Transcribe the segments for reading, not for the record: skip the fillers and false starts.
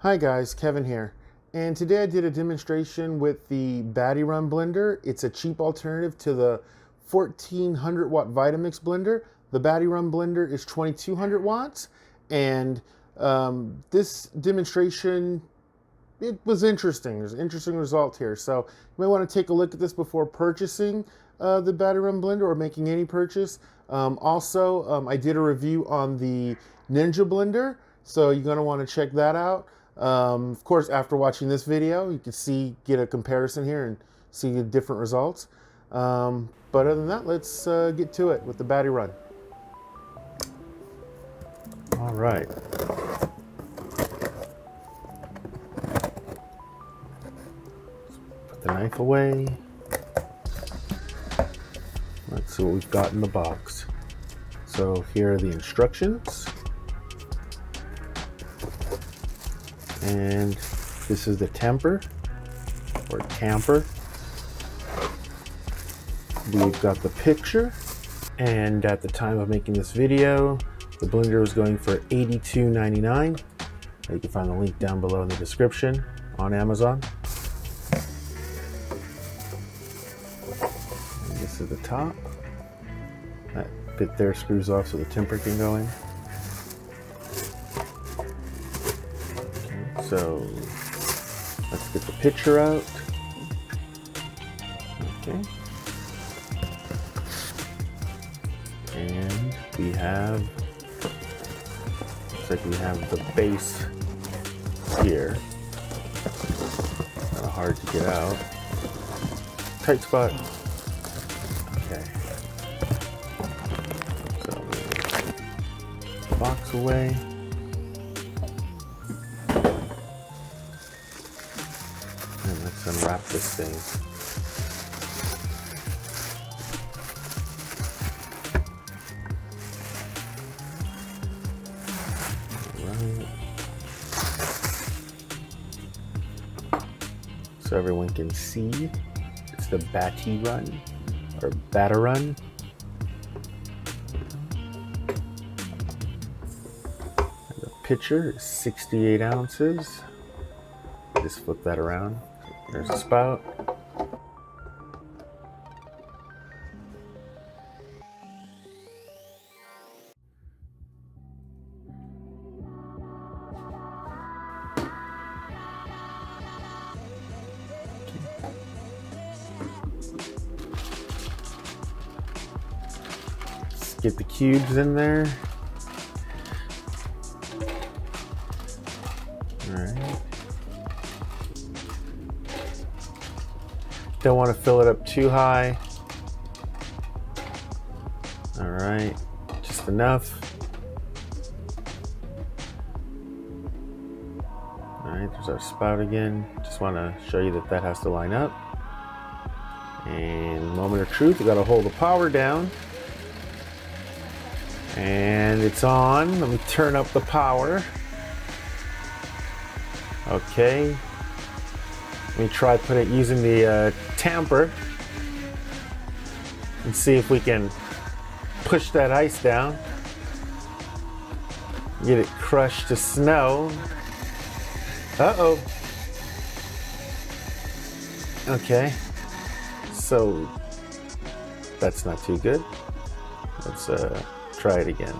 Hi guys, Kevin here. And today I did a demonstration with the Bateerun blender. It's a cheap alternative to the 1400 watt Vitamix blender. The Bateerun blender is 2200 watts. And this demonstration, it was interesting. There's an interesting result here. So you may want to take a look at this before purchasing the Bateerun blender or making any purchase. I did a review on the Ninja blender. So you're going to want to check that out. Of course, after watching this video, you can get a comparison here and see the different results. But other than that, let's get to it with the Bateerun. All right. Put the knife away. Let's see what we've got in the box. So here are the instructions. And this is the temper, or tamper. We've got the picture, and at the time of making this video, the blender was going for $82.99. You can find the link down below in the description on Amazon. And this is the top. That bit there screws off so the temper can go in. So let's get the picture out. Okay. And we have, looks like we have the base here. Kind of hard to get out. Tight spot. Okay. So the box away. Let's unwrap this thing. All right. So everyone can see, it's the Bateerun, or Bateerun. The pitcher is 68 ounces. Just flip that around. There's a spout. Let's get the cubes in there. All right. Don't want to fill it up too high. All right, just enough. All right, there's our spout again. Just want to show you that that has to line up. And moment of truth, we got to hold the power down. And it's on. Let me turn up the power. Okay. Let me try using the tamper and see if we can push that ice down. Get it crushed to snow. Uh-oh. Okay. So that's not too good. Let's try it again.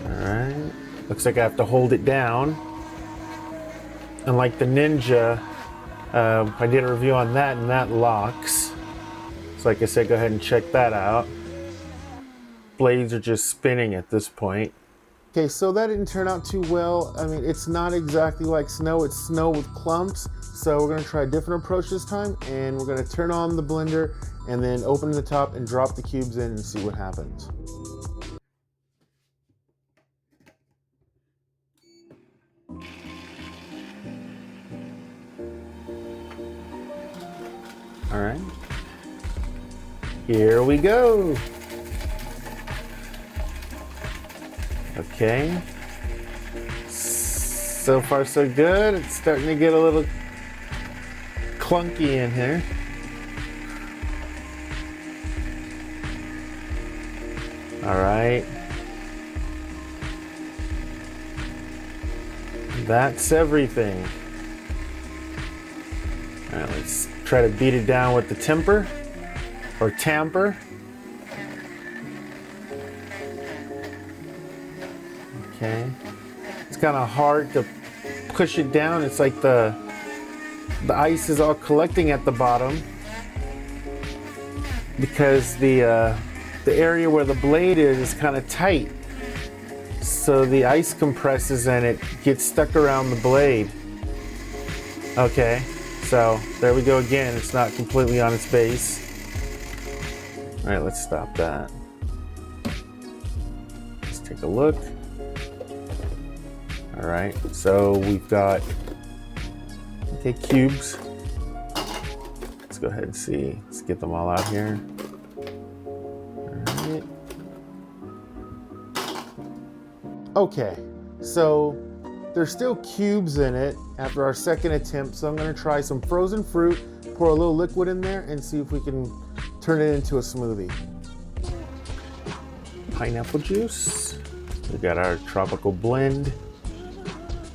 All right. Looks like I have to hold it down. And like the Ninja, I did a review on that, and that locks. So like I said, go ahead and check that out. Blades are just spinning at this point. Okay, so that didn't turn out too well. I mean, it's not exactly like snow, it's snow with clumps. So we're gonna try a different approach this time, and we're gonna turn on the blender and then open the top and drop the cubes in and see what happens. All right, here we go. Okay, so far so good. It's starting to get a little clunky in here. All right. that's everything. All right, let's try to beat it down with the temper or tamper. Okay, it's kind of hard to push it down. It's like the ice is all collecting at the bottom because the area where the blade is kind of tight. So the ice compresses and it gets stuck around the blade. Okay, so there we go again. It's not completely on its base. All right, let's stop that. Let's take a look. All right, so we've got, okay, cubes. Let's go ahead and see. Let's get them all out here. All right. Okay, so there's still cubes in it after our second attempt, so I'm gonna try some frozen fruit, pour a little liquid in there, and see if we can turn it into a smoothie. Pineapple juice. We got our tropical blend.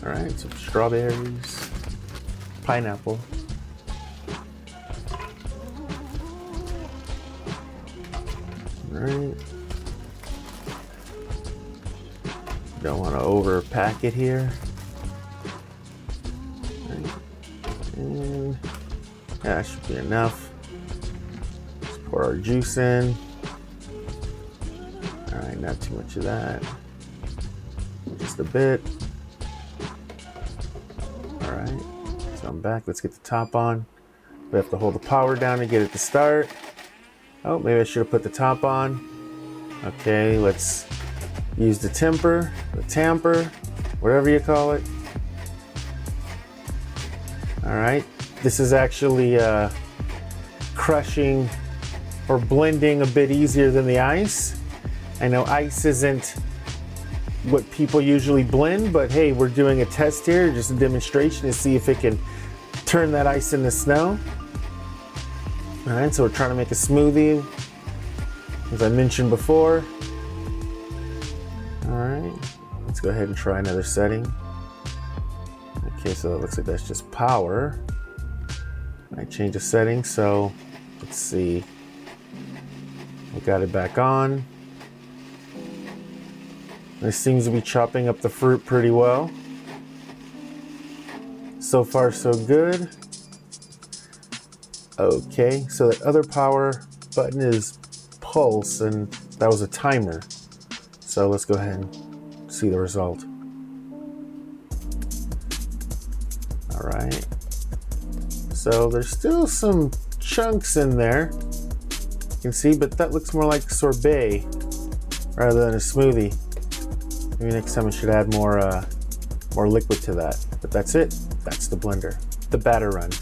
All right, some strawberries, pineapple. All right. Don't want to overpack it here. All right. And that should be enough. Let's pour our juice in. All right, not too much of that. Just a bit. All right, so I'm back. Let's get the top on. We have to hold the power down to get it to start. Oh, maybe I should have put the top on. Okay, let's use the temper, the tamper, whatever you call it. All right, this is actually crushing or blending a bit easier than the ice. I know ice isn't what people usually blend, but hey, we're doing a test here, just a demonstration to see if it can turn that ice into snow. All right, so we're trying to make a smoothie, as I mentioned before. All right, let's go ahead and try another setting. Okay, so it looks like that's just power. I change the setting, so let's see. We got it back on. This seems to be chopping up the fruit pretty well. So far, so good. Okay, so that other power button is pulse, and that was a timer. So let's go ahead and see the result. All right. So there's still some chunks in there, you can see, but that looks more like sorbet rather than a smoothie. Maybe next time I should add more liquid to that. But that's it. That's the blender, the Bateerun.